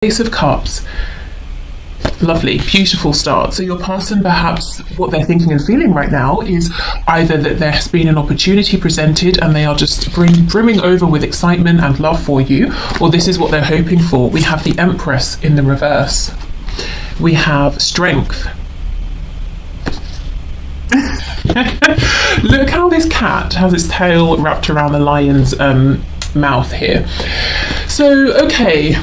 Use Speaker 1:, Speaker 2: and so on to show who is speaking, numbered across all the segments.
Speaker 1: Ace of Cups. Lovely, beautiful start. So your person, perhaps what they're thinking and feeling right now is either that there has been an opportunity presented and they are just brimming over with excitement and love for you, or this is what they're hoping for. We have the Empress in the reverse. We have Strength. Look how this cat has its tail wrapped around the lion's mouth here. So, okay.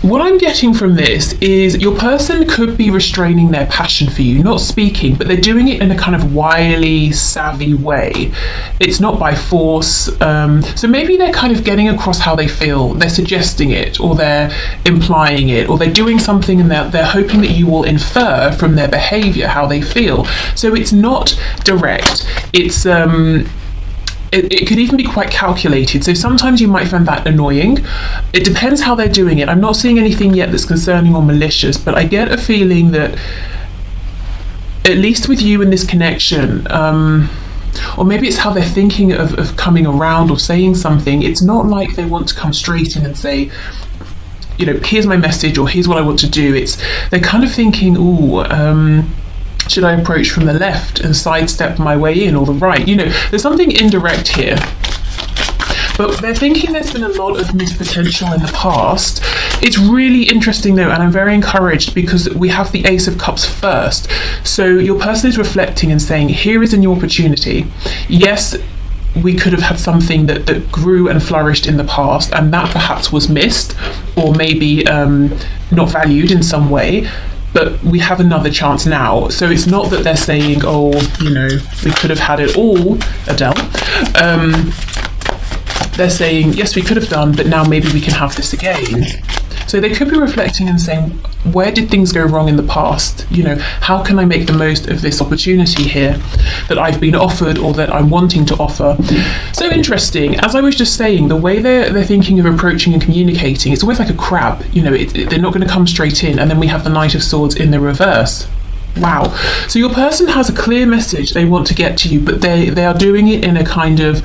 Speaker 1: What I'm getting from this is your person could be restraining their passion for you, not speaking, but they're doing it in a kind of wily, savvy way. It's not by force. So maybe they're kind of getting across how they feel. They're suggesting it, or they're implying it, or they're doing something and they're hoping that you will infer from their behavior how they feel. So it's not direct. It's it could even be quite calculated, so sometimes you might find that annoying. It depends how they're doing it. I'm not seeing anything yet that's concerning or malicious, but I get a feeling that, at least with you in this connection, or maybe it's how they're thinking of coming around or saying something, it's not like they want to come straight in and say, you know, here's my message or here's what I want to do. They're kind of thinking, ooh, should I approach from the left and sidestep my way in, or the right? You know, there's something indirect here. But they're thinking there's been a lot of missed potential in the past. It's really interesting though, and I'm very encouraged because we have the Ace of Cups first. So your person is reflecting and saying, here is a new opportunity. Yes, we could have had something that grew and flourished in the past, and that perhaps was missed, or maybe not valued in some way. But we have another chance now. So it's not that they're saying, oh, you know, we could have had it all, Adele. They're saying, yes, we could have done, but now maybe we can have this again. So they could be reflecting and saying, where did things go wrong in the past? You know, how can I make the most of this opportunity here that I've been offered or that I'm wanting to offer? So interesting. As I was just saying, the way they're thinking of approaching and communicating, it's always like a crab. You know, they're not going to come straight in. And then we have the Knight of Swords in the reverse. Wow. So your person has a clear message they want to get to you, but they are doing it in a kind of...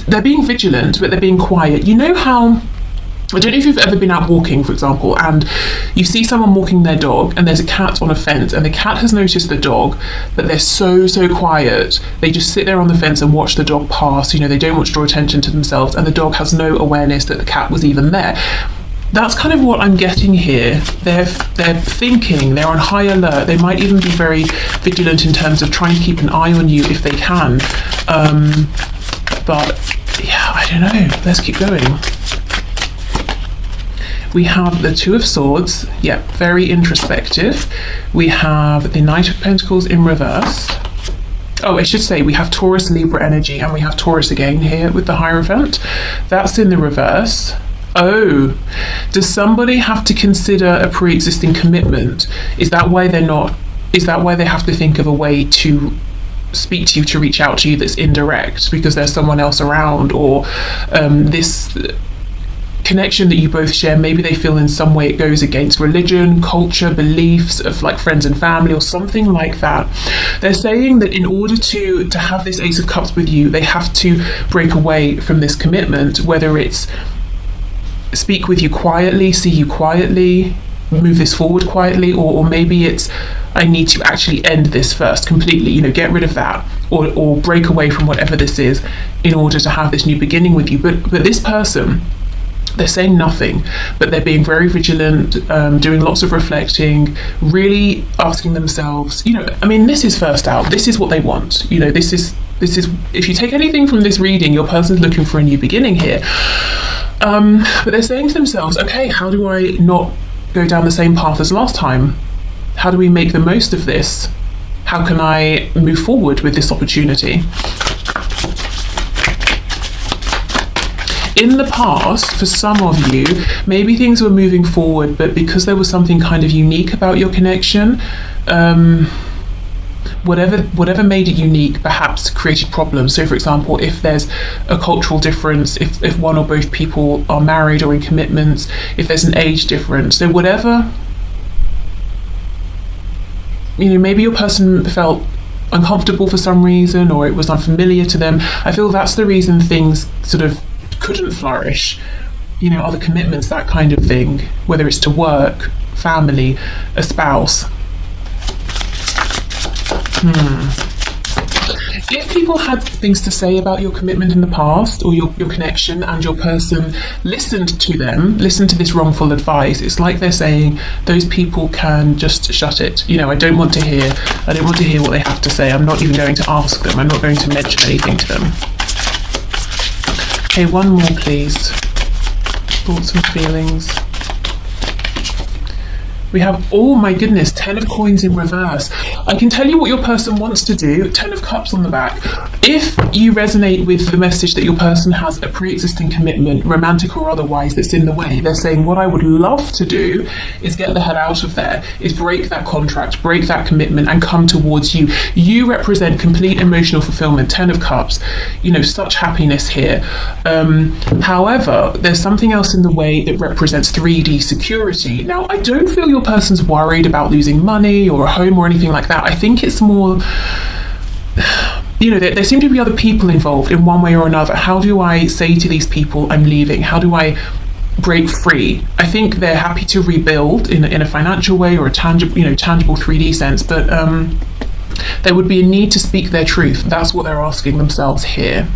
Speaker 1: they're being vigilant, but they're being quiet. You know how, I don't know if you've ever been out walking, for example, and you see someone walking their dog and there's a cat on a fence and the cat has noticed the dog, but they're so quiet. They just sit there on the fence and watch the dog pass. You know, they don't want to draw attention to themselves, and the dog has no awareness that the cat was even there. That's kind of what I'm getting here. They're thinking, they're on high alert. They might even be very vigilant in terms of trying to keep an eye on you if they can. But yeah, I don't know. Let's keep going. We have the Two of Swords. Yeah, very introspective. We have the Knight of Pentacles in reverse. Oh, I should say we have Taurus, Libra energy, and we have Taurus again here with the Hierophant. That's in the reverse. Oh, does somebody have to consider a pre-existing commitment? Is that why they're not? Is that why they have to think of a way to speak to you, to reach out to you that's indirect because there's someone else around, or this connection that you both share, maybe they feel in some way it goes against religion, culture, beliefs of like friends and family or something like that. They're saying that in order to have this Ace of Cups with you, they have to break away from this commitment, whether it's speak with you quietly, see you quietly, move this forward quietly, or maybe it's I need to actually end this first completely, you know, get rid of that, or break away from whatever this is in order to have this new beginning with you. But this person, they're saying nothing, but they're being very vigilant, doing lots of reflecting, really asking themselves, you know, I mean, this is first out, this is what they want, you know, this is if you take anything from this reading, your person's looking for a new beginning here. But they're saying to themselves, okay, how do I not go down the same path as last time? How do we make the most of this? How can I move forward with this opportunity? In the past, for some of you, maybe things were moving forward, but because there was something kind of unique about your connection, whatever made it unique perhaps created problems. So for example, if there's a cultural difference, if one or both people are married or in commitments, if there's an age difference, so whatever, you know, maybe your person felt uncomfortable for some reason, or it was unfamiliar to them. I feel that's the reason things sort of couldn't flourish, other commitments, that kind of thing, whether it's to work, family, a spouse. If people had things to say about your commitment in the past, or your connection, and your person listened to this wrongful advice, it's like they're saying those people can just shut it. I don't want to hear what they have to say. I'm not even going to ask them. I'm not going to mention anything to them. Okay, one more please. Thoughts and feelings. We have, oh my goodness, 10 of coins in reverse. I can tell you what your person wants to do. 10 of cups on the back. If you resonate with the message that your person has a pre-existing commitment, romantic or otherwise, that's in the way, they're saying, what I would love to do is get the hell out of there, is break that contract, break that commitment, and come towards you. You represent complete emotional fulfillment. 10 of cups, such happiness here. However, there's something else in the way that represents 3D security. Now, I don't feel your person's worried about losing money or a home or anything like that. I think it's more, there seem to be other people involved in one way or another. How do I say to these people, I'm leaving? How do I break free? I think they're happy to rebuild in a financial way or a tangible 3D sense, but there would be a need to speak their truth. That's what they're asking themselves here.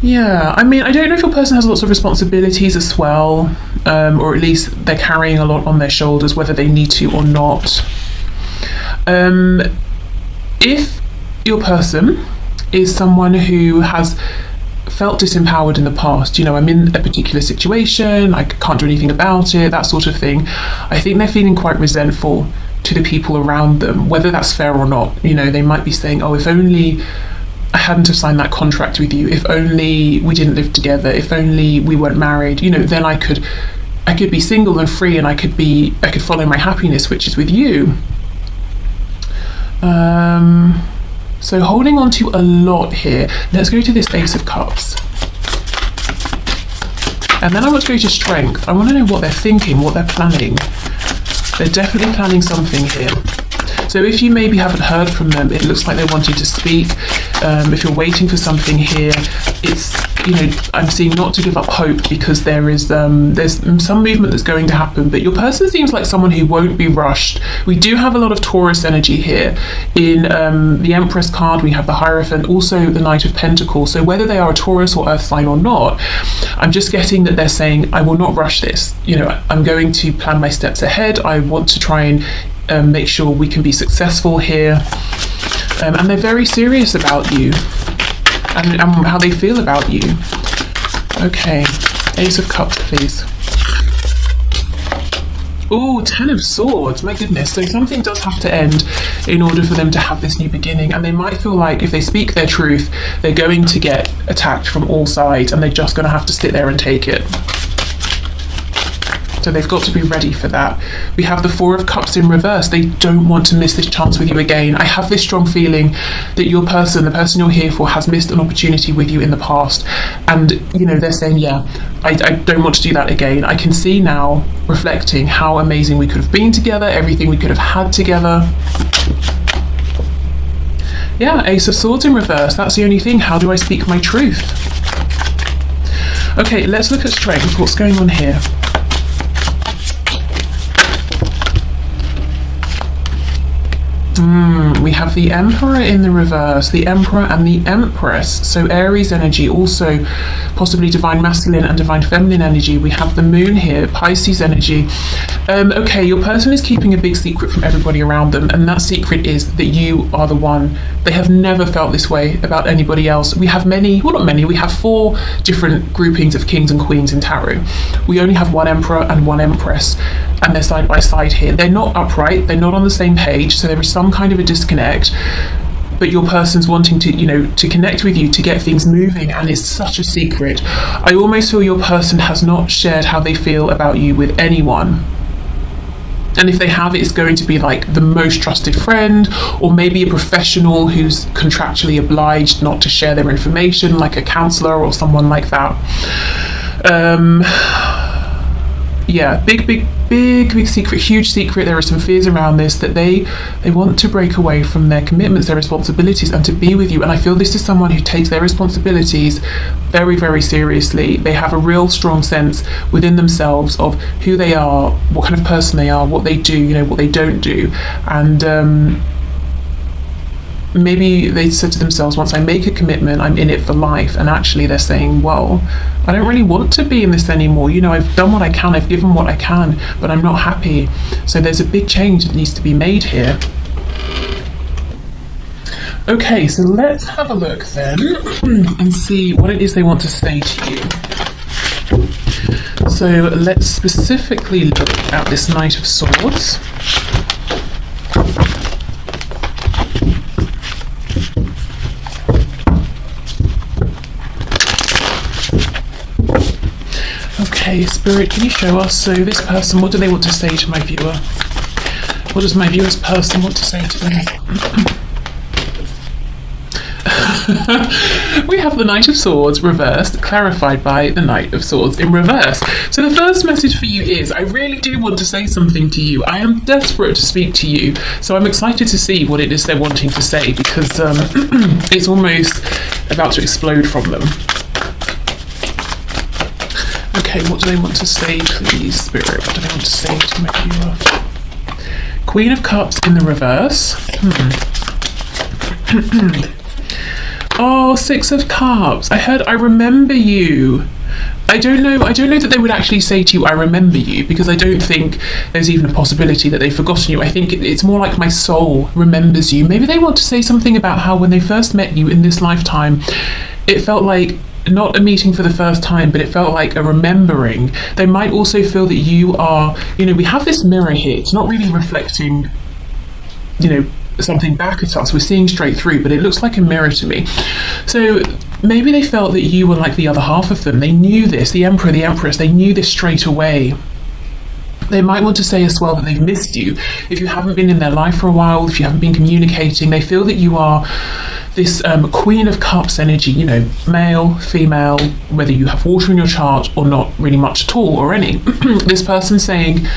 Speaker 1: Yeah, I don't know if your person has lots of responsibilities as well, or at least they're carrying a lot on their shoulders, whether they need to or not. If your person is someone who has felt disempowered in the past, I'm in a particular situation, I can't do anything about it, that sort of thing, I think they're feeling quite resentful to the people around them, whether that's fair or not. They might be saying, oh, if only I hadn't have signed that contract with you, if only we didn't live together, if only we weren't married, then I could be single and free, and I could follow my happiness, which is with you. So holding on to a lot here. Let's go to this Ace of Cups. And then I want to go to Strength. I want to know what they're thinking, what they're planning. They're definitely planning something here. So if you maybe haven't heard from them, it looks like they're wanting to speak. If you're waiting for something here, it's, I'm seeing not to give up hope, because there's some movement that's going to happen, but your person seems like someone who won't be rushed. We do have a lot of Taurus energy here. In the Empress card, we have the Hierophant, also the Knight of Pentacles. So whether they are a Taurus or Earth sign or not, I'm just getting that they're saying, I will not rush this. I'm going to plan my steps ahead. I want to try and make sure we can be successful here. And they're very serious about you and how they feel about you. Okay, Ace of Cups, please. Oh, 10 of Swords, my goodness. So something does have to end in order for them to have this new beginning, and they might feel like if they speak their truth, they're going to get attacked from all sides, and they're just going to have to sit there and take it. So they've got to be ready for that. We have the Four of Cups in reverse. They don't want to miss this chance with you again. I have this strong feeling that your person, the person you're here for, has missed an opportunity with you in the past. And, they're saying, yeah, I don't want to do that again. I can see now, reflecting, how amazing we could have been together, everything we could have had together. Yeah, Ace of Swords in reverse. That's the only thing. How do I speak my truth? Okay, let's look at Strength. What's going on here? We have the Emperor in the reverse, the Emperor and the Empress. So Aries energy, also possibly divine masculine and divine feminine energy. We have the Moon here, Pisces energy. Okay, your person is keeping a big secret from everybody around them, and that secret is that you are the one. They have never felt this way about anybody else. We have we have 4 different groupings of kings and queens in tarot. We only have one Emperor and one Empress, and they're side by side here. They're not upright, they're not on the same page, so there is some kind of a disconnect, but your person's wanting to, to connect with you, to get things moving, and it's such a secret. I almost feel your person has not shared how they feel about you with anyone. And if they have, it's going to be like the most trusted friend, or maybe a professional who's contractually obliged not to share their information, like a counselor or someone like that. yeah, big secret, huge secret. There are some fears around this, that they want to break away from their commitments, their responsibilities, and to be with you. And I feel this is someone who takes their responsibilities very, very seriously. They have a real strong sense within themselves of who they are, what kind of person they are, what they do, you know, what they don't do. And maybe they said to themselves, once I make a commitment, I'm in it for life. And actually they're saying, well, I don't really want to be in this anymore. You know, I've done what I can, I've given what I can, but I'm not happy. So there's a big change that needs to be made here. Okay, so let's have a look then and see what it is they want to say to you. So let's specifically look at this Knight of Swords. Okay, Spirit, can you show us, so this person, what do they want to say to my viewer? What does my viewer's person want to say to them? We have the Knight of Swords reversed, clarified by the Knight of Swords in reverse. So the first message for you is, I really do want to say something to you. I am desperate to speak to you. So I'm excited to see what it is they're wanting to say, because it's almost about to explode from them. Okay, what do they want to say, please, Spirit? What do they want to say to my viewer? Queen of Cups in the reverse. Oh, Six of Cups. I heard, I remember you. I don't know that they would actually say to you, I remember you, because I don't think there's even a possibility that they've forgotten you. I think it's more like my soul remembers you. Maybe they want to say something about how when they first met you in this lifetime, it felt like not a meeting for the first time, but it felt like a remembering. They might also feel that you are, you know, we have this mirror here. It's not really reflecting, you know, something back at us. We're seeing straight through, but it looks like a mirror to me. So maybe they felt that you were like the other half of them. They knew this, the Emperor, the Empress, they knew this straight away. They might want to say as well that they've missed you. If you haven't been in their life for a while, if you haven't been communicating, they feel that you are this Queen of Cups energy, you know, male, female, whether you have water in your chart or not really much at all or any. This person saying,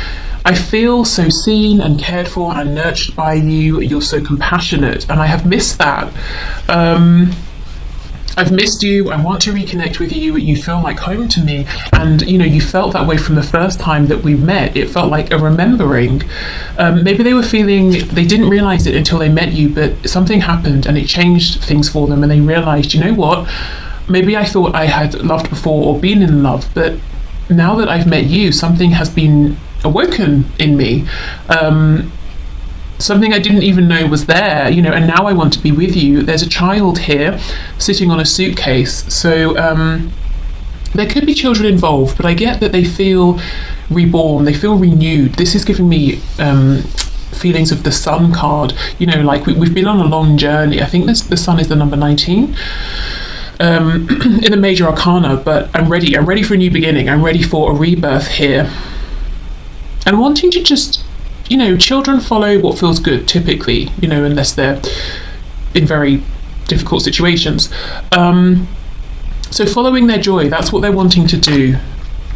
Speaker 1: I feel so seen and cared for and nurtured by you. You're so compassionate, and I have missed that. I've missed you. I want to reconnect with you. You feel like home to me. And, you know, you felt that way from the first time that we met. It felt like a remembering. Maybe they were feeling, they didn't realize it until they met you, but something happened and it changed things for them. And they realized, you know what? Maybe I thought I had loved before or been in love, but now that I've met you, something has been awoken in me. Something I didn't even know was there, you know, and now I want to be with you. There's a child here sitting on a suitcase. So there could be children involved, but I get that they feel reborn, they feel renewed. This is giving me feelings of the Sun card, you know, like we've been on a long journey. I think the Sun is the number 19 in the major arcana, but I'm ready for a new beginning. I'm ready for a rebirth here. And wanting to just, you know, children follow what feels good typically, you know, unless they're in very difficult situations. So following their joy, that's what they're wanting to do,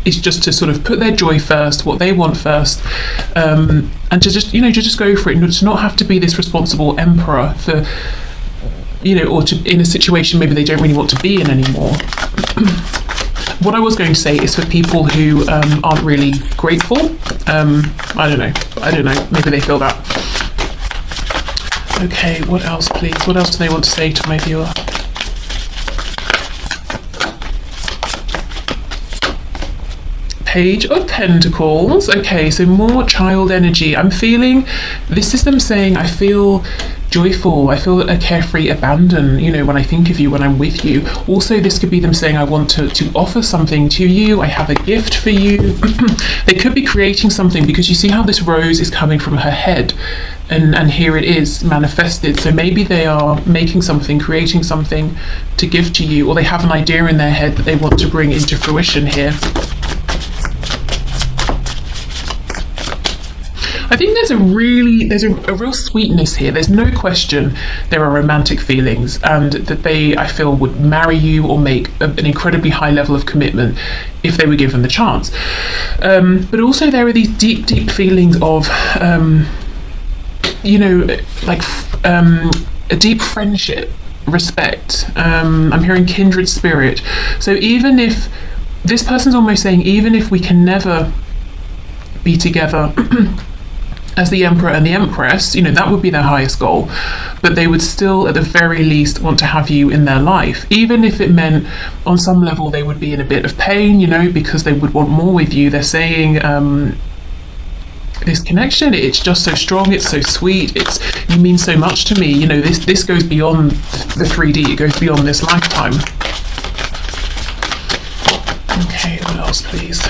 Speaker 1: is just to sort of put their joy first, what they want first, and to just, you know, to just go for it, and to not have to be this responsible emperor for, you know, or to in a situation maybe they don't really want to be in anymore. What I was going to say is for people who aren't really grateful, I don't know, maybe they feel that. Okay, what else please? What else do they want to say to my viewer? Page of Pentacles. Okay, so more child energy. I'm feeling, this is them saying, I feel joyful, I feel a carefree abandon, you know, when I think of you, when I'm with you. Also, this could be them saying, I want to offer something to you, I have a gift for you. They could be creating something, because you see how this rose is coming from her head, and here it is manifested. So maybe they are making something, creating something to give to you, or they have an idea in their head that they want to bring into fruition here. I think there's a real sweetness here. There's no question there are romantic feelings, and that they, I feel, would marry you or make an incredibly high level of commitment if they were given the chance. But also there are these deep feelings of, a deep friendship, respect. I'm hearing kindred spirit. So even if this person's almost saying, even if we can never be together as the Emperor and the Empress, that would be their highest goal, but they would still at the very least want to have you in their life, even if it meant on some level they would be in a bit of pain, because they would want more with you. They're saying this connection, it's just so strong, it's so sweet, you mean so much to me, this goes beyond the 3D, it goes beyond this lifetime. Okay, what else please?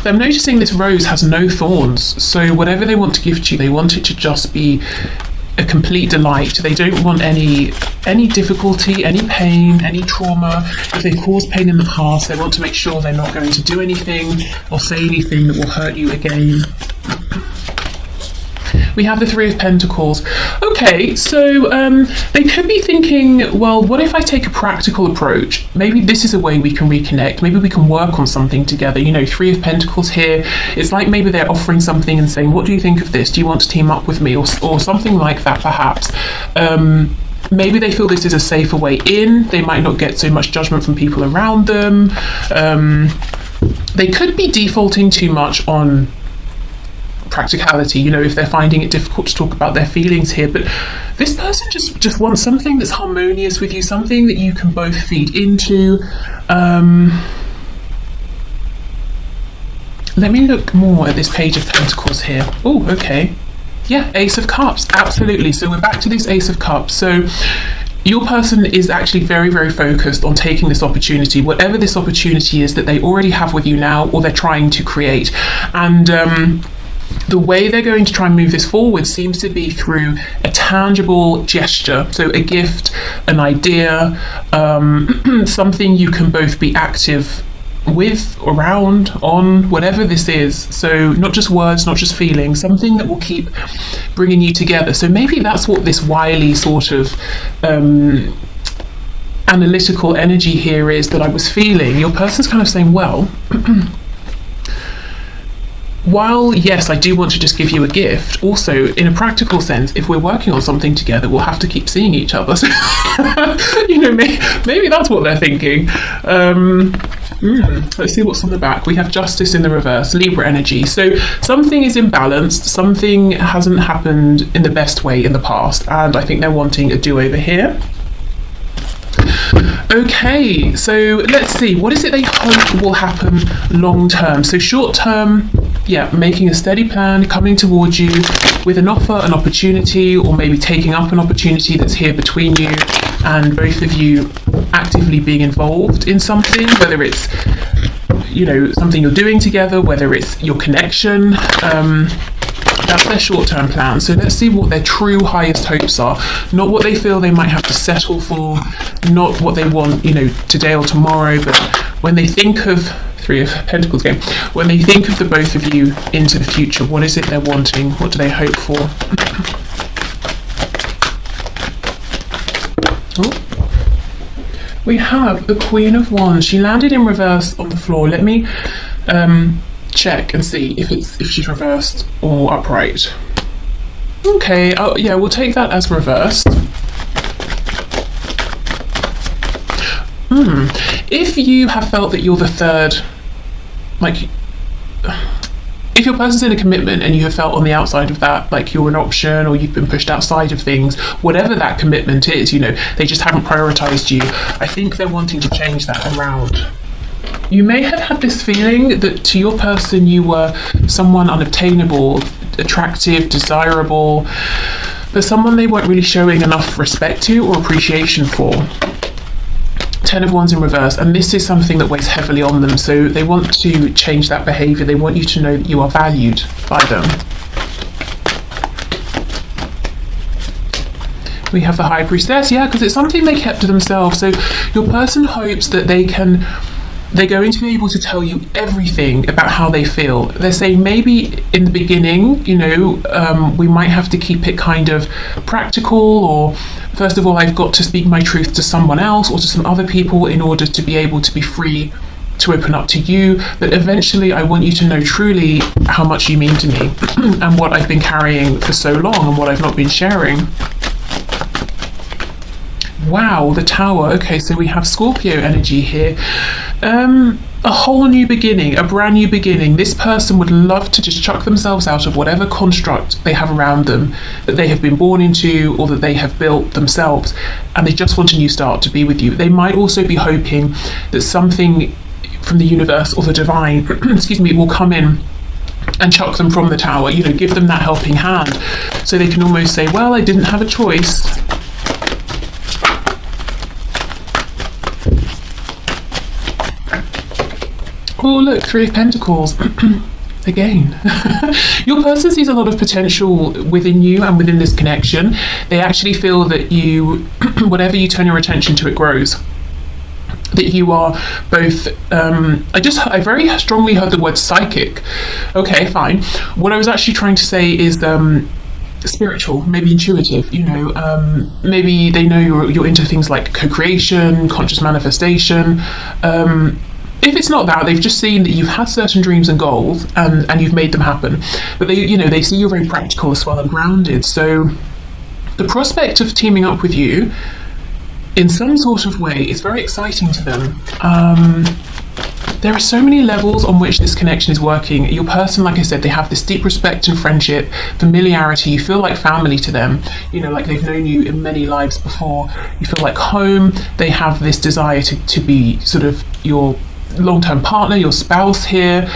Speaker 1: I'm noticing this rose has no thorns, so whatever they want to gift you, they want it to just be a complete delight. They don't want any difficulty, any pain, any trauma. If they've caused pain in the past, they want to make sure they're not going to do anything or say anything that will hurt you again. We have the Three of Pentacles. Okay, so they could be thinking, well, what if I take a practical approach? Maybe this is a way we can reconnect. Maybe we can work on something together. Three of Pentacles here. It's like maybe they're offering something and saying, what do you think of this? Do you want to team up with me? Or something like that, perhaps. Maybe they feel this is a safer way in. They might not get so much judgment from people around them. They could be defaulting too much on practicality, if they're finding it difficult to talk about their feelings here. But this person just wants something that's harmonious with you, something that you can both feed into. Let me look more at this Page of Pentacles here. Oh, okay. Yeah, Ace of Cups, absolutely. So we're back to this Ace of Cups. So your person is actually very, very focused on taking this opportunity, whatever this opportunity is that they already have with you now or they're trying to create. And the way they're going to try and move this forward seems to be through a tangible gesture. So a gift, an idea, something you can both be active with, around, on, whatever this is. So not just words, not just feelings, something that will keep bringing you together. So maybe that's what this wily sort of analytical energy here is that I was feeling. Your person's kind of saying, well, while yes, I do want to just give you a gift, also in a practical sense, if we're working on something together, we'll have to keep seeing each other. So, maybe that's what they're thinking. Let's see what's on the back. We have Justice in the reverse, Libra energy. So something is imbalanced, something hasn't happened in the best way in the past, and I think they're wanting a do-over here. Okay, so let's see, what is it they hope will happen long term? So short term, yeah, making a steady plan, coming towards you with an offer, an opportunity, or maybe taking up an opportunity that's here between you, and both of you actively being involved in something, whether it's something you're doing together, whether it's your connection. That's their short-term plan. So let's see what their true highest hopes are. Not what they feel they might have to settle for, not what they want, today or tomorrow, but when they think of Three of Pentacles again, when they think of the both of you into the future, what is it they're wanting? What do they hope for? We have the Queen of Wands. She landed in reverse on the floor. Let me check and see if she's reversed or upright. Okay, oh yeah, we'll take that as reversed. If you have felt that you're the third, if your person's in a commitment and you have felt on the outside of that, like you're an option or you've been pushed outside of things, whatever that commitment is, they just haven't prioritized you. I think they're wanting to change that around. You may have had this feeling that to your person you were someone unobtainable, attractive, desirable, but someone they weren't really showing enough respect to or appreciation for. Ten of Wands in reverse, and this is something that weighs heavily on them, so they want to change that behaviour. They want you to know that you are valued by them. We have the High Priestess, yeah, because it's something they kept to themselves. So your person hopes that they can they're going to be able to tell you everything about how they feel. They're saying maybe in the beginning, we might have to keep it kind of practical, or first of all, I've got to speak my truth to someone else or to some other people in order to be able to be free to open up to you. But eventually, I want you to know truly how much you mean to me and what I've been carrying for so long and what I've not been sharing. Wow, the Tower. Okay, so we have Scorpio energy here. A whole new beginning, a brand new beginning. This person would love to just chuck themselves out of whatever construct they have around them that they have been born into or that they have built themselves, and they just want a new start to be with you. They might also be hoping that something from the universe or the divine, excuse me, will come in and chuck them from the Tower, give them that helping hand, so they can almost say, well, I didn't have a choice. Oh, look, Three of Pentacles. Again. Your person sees a lot of potential within you and within this connection. They actually feel that you, whatever you turn your attention to, it grows. That you are both, I very strongly heard the word psychic. Okay, fine. What I was actually trying to say is spiritual, maybe intuitive, maybe they know you're into things like co-creation, conscious manifestation. If it's not that, they've just seen that you've had certain dreams and goals and you've made them happen. But they see you're very practical as well and grounded. So the prospect of teaming up with you in some sort of way is very exciting to them. There are so many levels on which this connection is working. Your person, like I said, they have this deep respect and friendship, familiarity. You feel like family to them, like they've known you in many lives before. You feel like home. They have this desire to be sort of your long-term partner, your spouse here.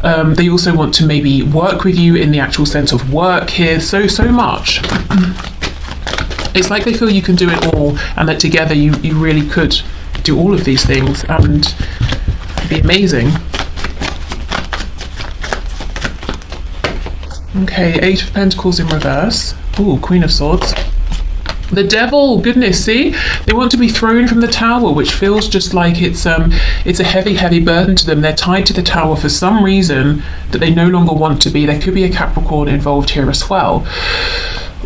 Speaker 1: They also want to maybe work with you in the actual sense of work here, so much. It's like they feel you can do it all, and that together you really could do all of these things and be amazing. Okay, Eight of Pentacles in reverse. Ooh, Queen of Swords. The Devil, goodness, see? They want to be thrown from the Tower, which feels just like it's a heavy burden to them. They're tied to the Tower for some reason that they no longer want to be. There could be a Capricorn involved here as well.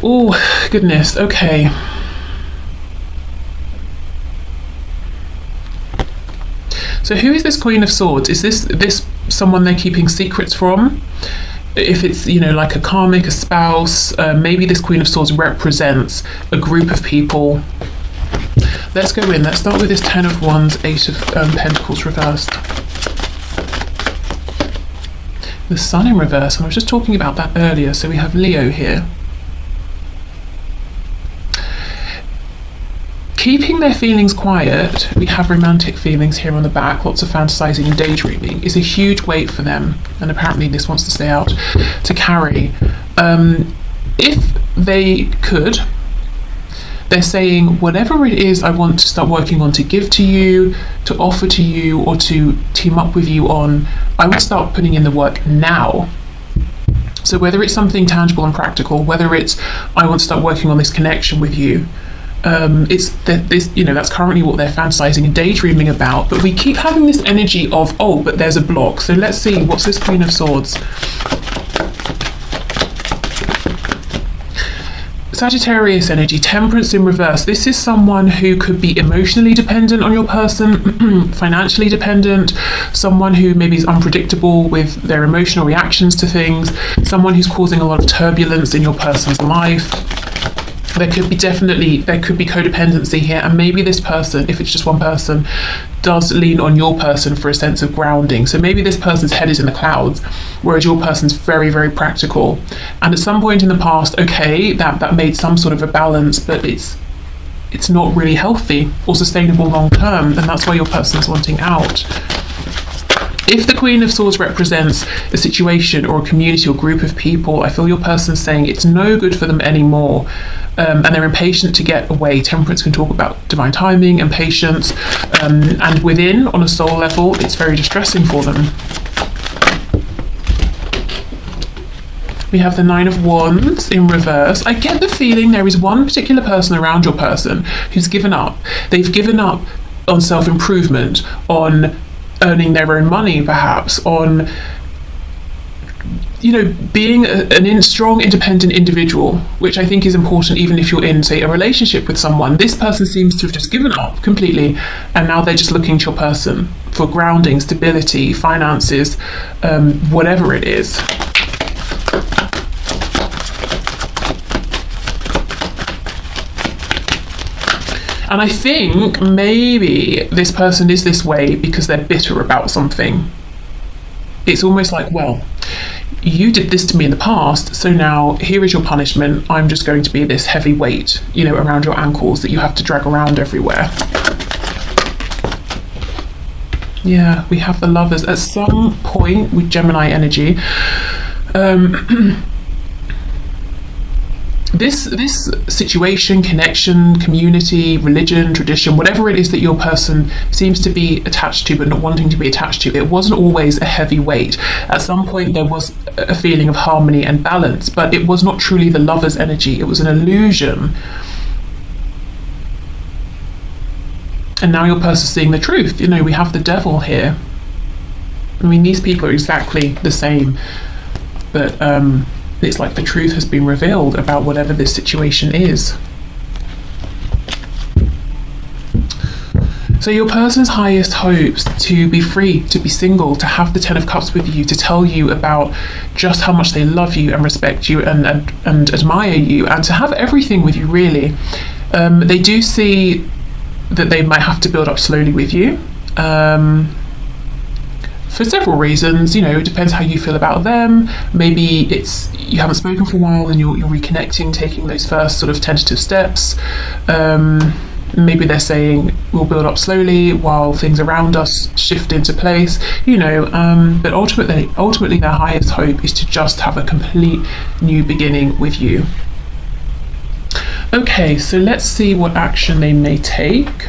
Speaker 1: Oh, goodness, okay. So who is this Queen of Swords? Is this someone they're keeping secrets from? If it's, like a karmic, a spouse, maybe this Queen of Swords represents a group of people. Let's go in. Let's start with this Ten of Wands, Eight of Pentacles reversed. The Sun in reverse, and I was just talking about that earlier. So we have Leo here. Keeping their feelings quiet, we have romantic feelings here on the back, lots of fantasizing and daydreaming, is a huge weight for them, and apparently this wants to stay out, to carry. If they could, they're saying, whatever it is I want to start working on to give to you, to offer to you, or to team up with you on, I would start putting in the work now. So whether it's something tangible and practical, whether it's, I want to start working on this connection with you, that's currently what they're fantasizing and daydreaming about. But we keep having this energy of, oh, but there's a block. So let's see, what's this Queen of Swords? Sagittarius energy, Temperance in reverse. This is someone who could be emotionally dependent on your person, financially dependent, someone who maybe is unpredictable with their emotional reactions to things, someone who's causing a lot of turbulence in your person's life. There could be codependency here, and maybe this person, if it's just one person, does lean on your person for a sense of grounding. So maybe this person's head is in the clouds, whereas your person's very, very practical. And at some point in the past, okay, that made some sort of a balance, but it's not really healthy or sustainable long term, and that's why your person's wanting out. If the Queen of Swords represents a situation or a community or group of people, I feel your person's saying it's no good for them anymore, and they're impatient to get away. Temperance can talk about divine timing and patience, and within, on a soul level, it's very distressing for them. We have the Nine of Wands in reverse. I get the feeling there is one particular person around your person who's given up. They've given up on self-improvement, on earning their own money, perhaps on, you know, being a strong, independent individual, which I think is important even if you're in, say, a relationship with someone. This person seems to have just given up completely, and now they're just looking to your person for grounding, stability, finances, whatever it is. And I think maybe this person is this way because they're bitter about something. It's almost like, well, you did this to me in the past, so now here is your punishment. I'm just going to be this heavy weight, you know, around your ankles that you have to drag around everywhere. Yeah, we have the Lovers. At some point with Gemini energy, this situation, connection, community, religion, tradition, whatever it is that your person seems to be attached to but not wanting to be attached to, it wasn't always a heavy weight. At some point there was a feeling of harmony and balance, but it was not truly the Lover's energy. It was an illusion. And now your person's seeing the truth. You know, we have the Devil here. I mean, these people are exactly the same, but it's like the truth has been revealed about whatever this situation is. So your person's highest hopes to be free, to be single, to have the Ten of Cups with you, to tell you about just how much they love you and respect you and admire you, and to have everything with you, really. They do see that they might have to build up slowly with you. For several reasons, you know, it depends how you feel about them. Maybe it's you haven't spoken for a while and you're reconnecting, taking those first sort of tentative steps. Maybe they're saying we'll build up slowly while things around us shift into place, you know, but ultimately their highest hope is to just have a complete new beginning with you. Okay, so let's see what action they may take.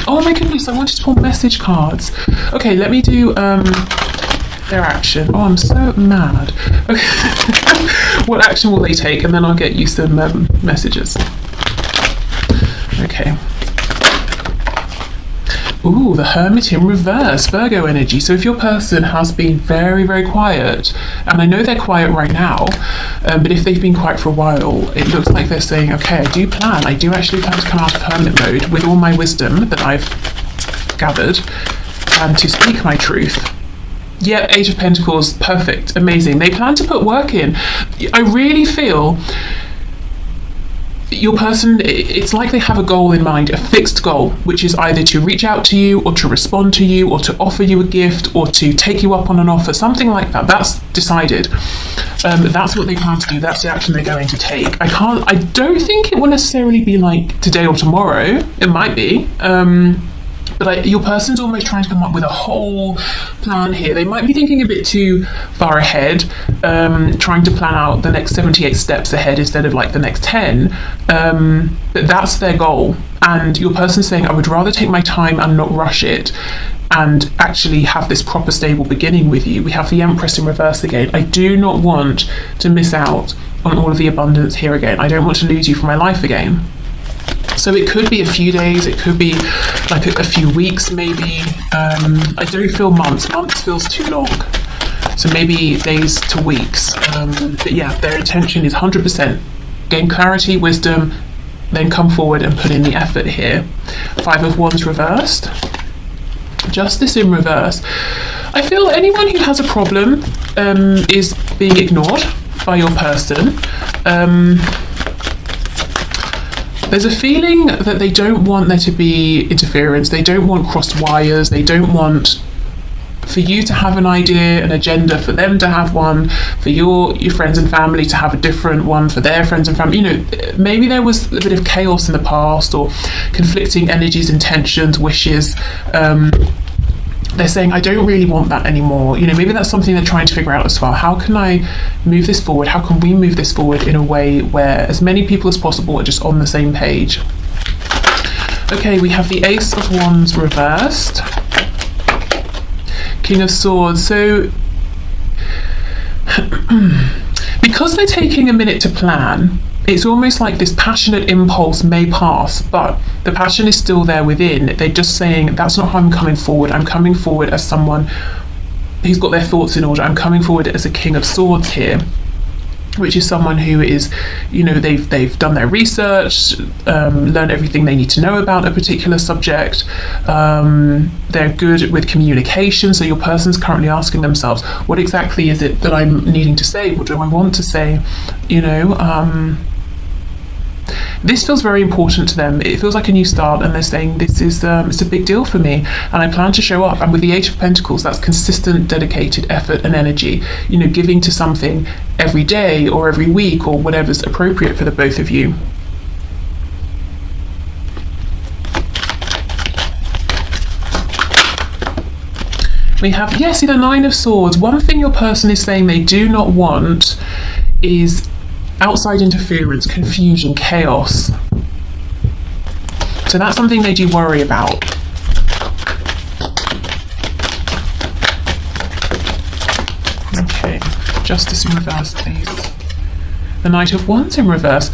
Speaker 1: Oh my goodness, I wanted to pull message cards. Okay, let me do their action. Oh, I'm so mad. Okay. What action will they take? And then I'll get you some messages. Okay. Ooh, the Hermit in reverse, Virgo energy. So if your person has been very, very quiet, and I know they're quiet right now, but if they've been quiet for a while, it looks like they're saying, okay, I do actually plan to come out of hermit mode with all my wisdom that I've gathered and to speak my truth. Yeah, Age of Pentacles, perfect, amazing. They plan to put work in. I really feel your person, it's like they have a goal in mind, a fixed goal, which is either to reach out to you or to respond to you or to offer you a gift or to take you up on an offer, something like that. That's decided. That's what they plan to do. That's the action they're going to take. I don't think it will necessarily be like today or tomorrow. It might be. But your person's almost trying to come up with a whole plan here. They might be thinking a bit too far ahead, trying to plan out the next 78 steps ahead instead of like the next 10. But that's their goal. And your person's saying, I would rather take my time and not rush it and actually have this proper stable beginning with you. We have the Empress in reverse again. I do not want to miss out on all of the abundance here again. I don't want to lose you from my life again. So it could be a few days, it could be like a few weeks maybe. I don't feel months. Months feels too long. So maybe days to weeks. But yeah, their intention is 100%. Gain clarity, wisdom, then come forward and put in the effort here. Five of Wands reversed. Justice in reverse. I feel anyone who has a problem is being ignored by your person. There's a feeling that they don't want there to be interference, they don't want crossed wires, they don't want for you to have an idea, an agenda, for them to have one, for your friends and family to have a different one, for their friends and family. You know, maybe there was a bit of chaos in the past or conflicting energies, intentions, wishes. They're saying, I don't really want that anymore. You know, maybe that's something they're trying to figure out as well. How can I move this forward? How can we move this forward in a way where as many people as possible are just on the same page? Okay, we have the Ace of Wands reversed. King of Swords. So, because they're taking a minute to plan, it's almost like this passionate impulse may pass, but the passion is still there within. They're just saying, that's not how I'm coming forward. I'm coming forward as someone who's got their thoughts in order. I'm coming forward as a King of Swords here, which is someone who is, you know, they've done their research, learned everything they need to know about a particular subject. They're good with communication. So your person's currently asking themselves, what exactly is it that I'm needing to say? What do I want to say? You know, this feels very important to them. It feels like a new start, and they're saying this is it's a big deal for me, and I plan to show up. And with the Eight of Pentacles, that's consistent, dedicated effort and energy. You know, giving to something every day or every week or whatever's appropriate for the both of you. We have, yeah, see the Nine of Swords. One thing your person is saying they do not want is outside interference, confusion, chaos. So that's something they do worry about. Okay, Justice in reverse, please. The Knight of Wands in reverse.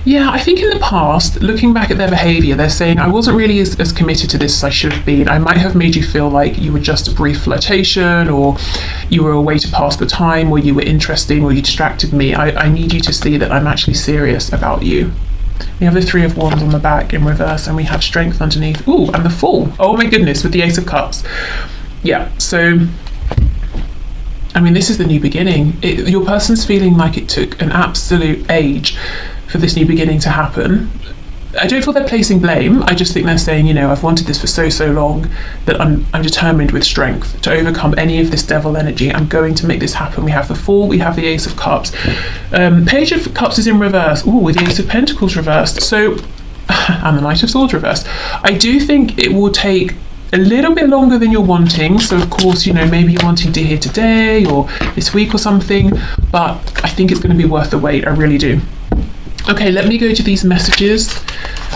Speaker 1: Yeah, I think in the past, looking back at their behaviour, they're saying, I wasn't really as committed to this as I should have been. I might have made you feel like you were just a brief flirtation, or you were a way to pass the time, or you were interesting, or you distracted me. I need you to see that I'm actually serious about you. We have the Three of Wands on the back in reverse, and we have Strength underneath. Ooh, and the Fool. Oh my goodness, with the Ace of Cups. Yeah, so I mean, this is the new beginning. Your person's feeling like it took an absolute age for this new beginning to happen. I don't feel they're placing blame. I just think they're saying, you know, I've wanted this for so long that I'm determined with strength to overcome any of this devil energy. I'm going to make this happen. We have the Fool, we have the Ace of Cups. Page of Cups is in reverse. Ooh, with the Ace of Pentacles reversed. So, and the Knight of Swords reversed. I do think it will take a little bit longer than you're wanting. So of course, you know, maybe you're wanting to hear today or this week or something, but I think it's going to be worth the wait. I really do. Okay, let me go to these messages.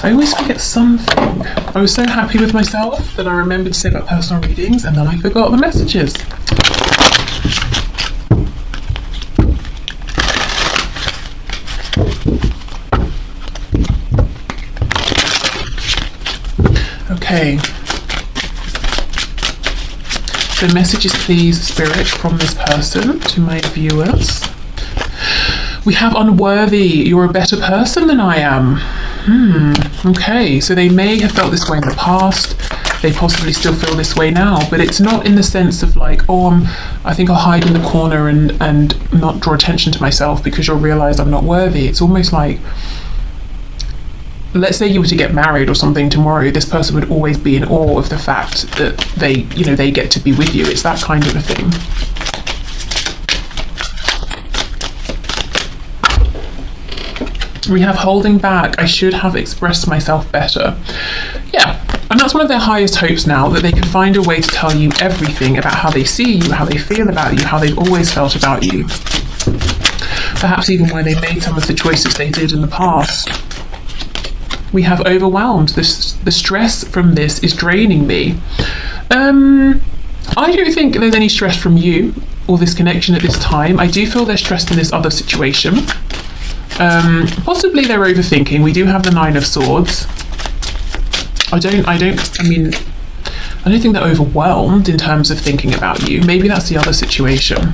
Speaker 1: I always forget something. I was so happy with myself that I remembered to say about personal readings, and then I forgot the messages. Okay. So messages, please, Spirit, from this person to my viewers. We have unworthy. You're a better person than I am. Okay, so they may have felt this way in the past. They possibly still feel this way now, but it's not in the sense of like, oh, I think I'll hide in the corner and not draw attention to myself because you'll realize I'm not worthy. It's almost like, let's say you were to get married or something tomorrow, this person would always be in awe of the fact that they, you know, they get to be with you. It's that kind of a thing. We have holding back. I should have expressed myself better. Yeah, and that's one of their highest hopes now, that they can find a way to tell you everything about how they see you, how they feel about you, how they've always felt about you. Perhaps even why they made some of the choices they did in the past. We have overwhelmed. The stress from this is draining me. I don't think there's any stress from you or this connection at this time. I do feel they're stressed in this other situation. Possibly they're overthinking. We do have the Nine of Swords. I don't think they're overwhelmed in terms of thinking about you. Maybe that's the other situation.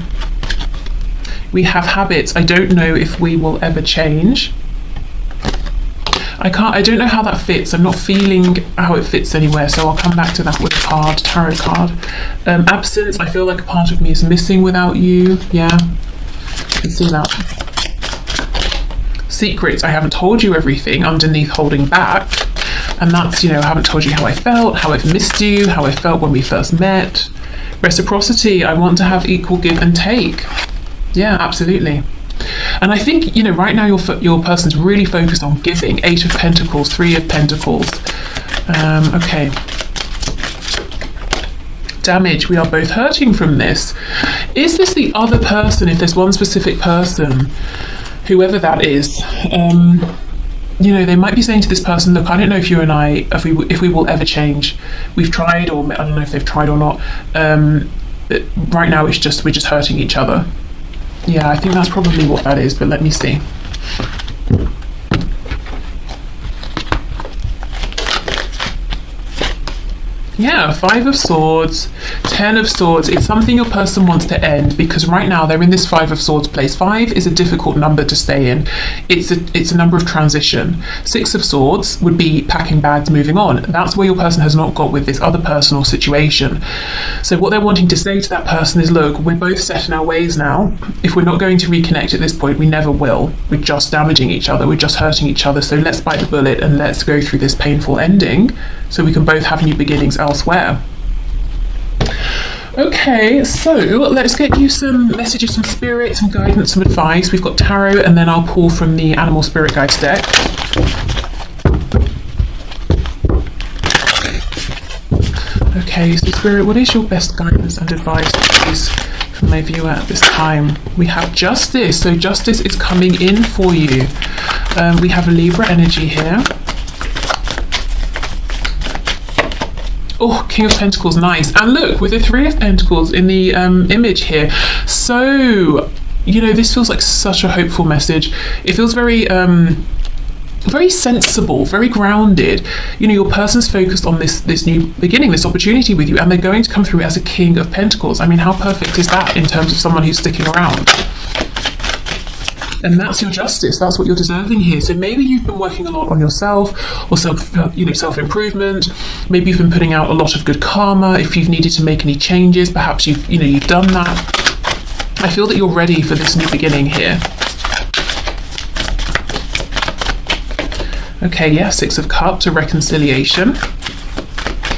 Speaker 1: We have habits. I don't know if we will ever change. I don't know how that fits. I'm not feeling how it fits anywhere, so I'll come back to that with a card, tarot card. Absence, I feel like a part of me is missing without you. Yeah, I can see that. Secrets, I haven't told you everything, underneath holding back. And that's, you know, I haven't told you how I felt, how I've missed you, how I felt when we first met. Reciprocity, I want to have equal give and take. Yeah, absolutely. And I think, you know, right now your person's really focused on giving. Eight of Pentacles, Three of Pentacles. Okay. Damage, we are both hurting from this. Is this the other person, if there's one specific person, whoever that is, you know, they might be saying to this person, look, I don't know if you and I, if we will ever change. We've tried, or I don't know if they've tried or not. But right now we're just hurting each other. Yeah, I think that's probably what that is, but let me see. Yeah, Five of Swords, Ten of Swords. It's something your person wants to end because right now they're in this Five of Swords place. Five is a difficult number to stay in. It's a number of transition. Six of Swords would be packing bags, moving on. That's where your person has not got with this other person or situation. So what they're wanting to say to that person is, look, we're both set in our ways now. If we're not going to reconnect at this point, we never will. We're just damaging each other. We're just hurting each other. So let's bite the bullet and let's go through this painful ending so we can both have new beginnings elsewhere. Okay, so let's get you some messages from spirit, some guidance, some advice. We've got tarot, and then I'll pull from the Animal Spirit Guides deck. Okay, so spirit, what is your best guidance and advice, please, from my viewer at this time? We have justice, so justice is coming in for you. We have a Libra energy here. Oh, King of Pentacles, nice. And look, with the Three of Pentacles in the image here. So, you know, this feels like such a hopeful message. It feels very very sensible, very grounded. You know, your person's focused on this new beginning, this opportunity with you, and they're going to come through as a King of Pentacles. I mean, how perfect is that in terms of someone who's sticking around? And that's your justice. That's what you're deserving here. So maybe you've been working a lot on yourself, or self-improvement. Maybe you've been putting out a lot of good karma. If you've needed to make any changes, perhaps you've done that. I feel that you're ready for this new beginning here. Okay, yeah, Six of Cups, a reconciliation.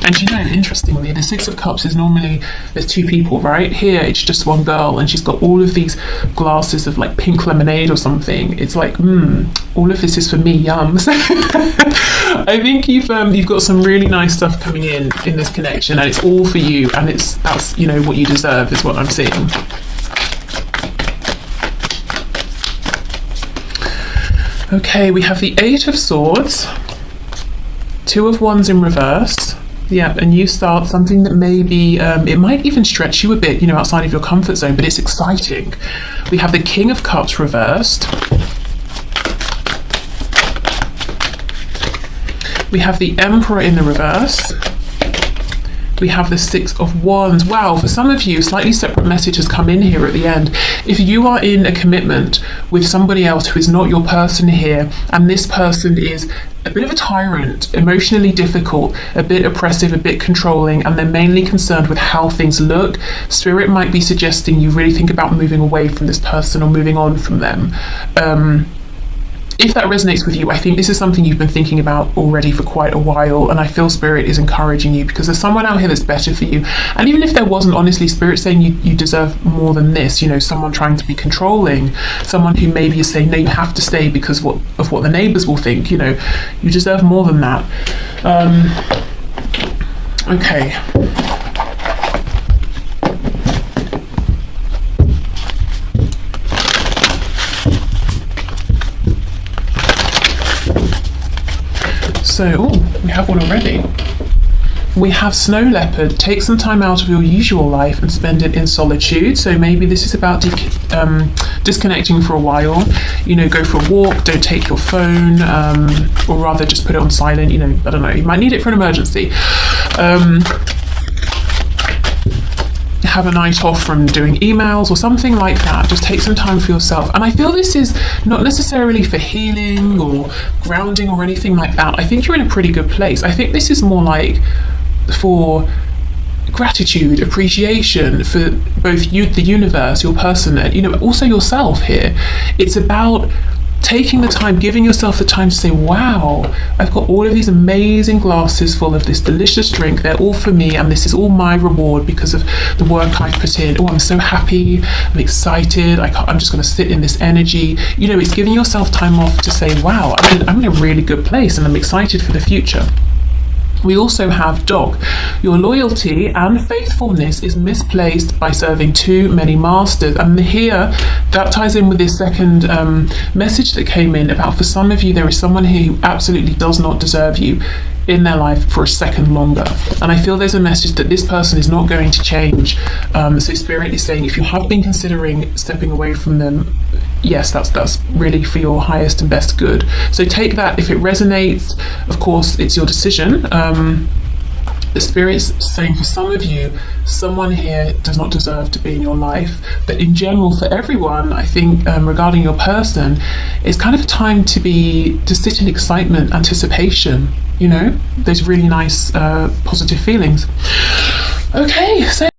Speaker 1: And you know, interestingly, the Six of Cups is normally, there's two people, right? Here, it's just one girl, and she's got all of these glasses of like pink lemonade or something. It's like, all of this is for me, yum. So I think you've got some really nice stuff coming in this connection, and it's all for you, and that's you know what you deserve is what I'm seeing. Okay, we have the Eight of Swords, Two of Wands in reverse. Yeah, a new start, something that maybe, it might even stretch you a bit, you know, outside of your comfort zone, but it's exciting. We have the King of Cups reversed. We have the Emperor in the reverse. We have the Six of Wands. Wow, for some of you, slightly separate message has come in here at the end. If you are in a commitment with somebody else who is not your person here, and this person is a bit of a tyrant, emotionally difficult, a bit oppressive, a bit controlling, and they're mainly concerned with how things look, Spirit might be suggesting you really think about moving away from this person or moving on from them. If that resonates with you, I think this is something you've been thinking about already for quite a while, and I feel Spirit is encouraging you because there's someone out here that's better for you. And even if there wasn't, honestly, Spirit's saying you deserve more than this. You know, someone trying to be controlling, someone who maybe is saying, no, you have to stay because of what the neighbours will think. You know, you deserve more than that. Okay. So, we have one already. We have Snow Leopard. Take some time out of your usual life and spend it in solitude. So maybe this is about disconnecting for a while. You know, go for a walk, don't take your phone, or rather just put it on silent. You know, I don't know, you might need it for an emergency. Have a night off from doing emails or something like that. Just take some time for yourself. And I feel this is not necessarily for healing or grounding or anything like that. I think you're in a pretty good place. I think this is more like for gratitude, appreciation for both you, the universe, your person, and, you know, also yourself here. It's about taking the time, giving yourself the time to say, wow, I've got all of these amazing glasses full of this delicious drink. They're all for me, and this is all my reward because of the work I've put in. Oh, I'm so happy. I'm excited. I'm just going to sit in this energy. You know, it's giving yourself time off to say, wow, I'm in a really good place and I'm excited for the future. We also have Dog. Your loyalty and faithfulness is misplaced by serving too many masters. And here, that ties in with this second message that came in about, for some of you, there is someone here who absolutely does not deserve you in their life for a second longer. And I feel there's a message that this person is not going to change. So Spirit is saying, if you have been considering stepping away from them, yes, that's really for your highest and best good. So take that. If it resonates, of course, it's your decision. The Spirit's saying for some of you, someone here does not deserve to be in your life. But in general, for everyone, I think regarding your person, it's kind of a time to sit in excitement, anticipation, you know, those really nice positive feelings. Okay, so